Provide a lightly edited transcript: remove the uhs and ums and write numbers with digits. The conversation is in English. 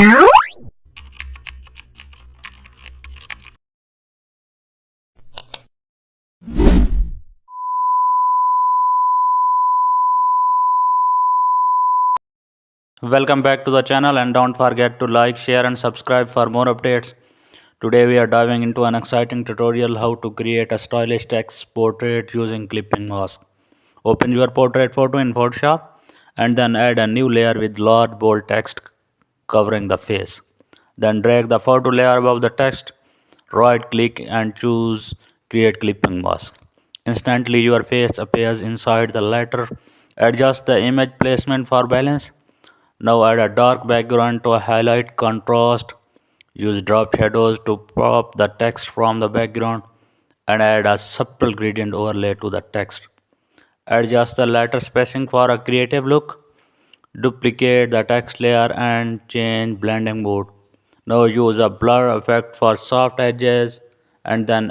Welcome back to the channel, and don't forget to like, share and subscribe for more updates. Today we are diving into an exciting tutorial how to create a stylish text portrait using clipping mask. Open your portrait photo in Photoshop and then add a new layer with large bold text covering the face. Then drag the photo layer above the text, right click and choose create clipping mask. Instantly your face appears inside the letter. Adjust the image placement for balance. Now add a dark background to highlight contrast. Use drop shadows to pop the text from the background and add a subtle gradient overlay to the text. Adjust the letter spacing for a creative look. Duplicate the text layer and change blending mode. Now use a blur effect for soft edges and then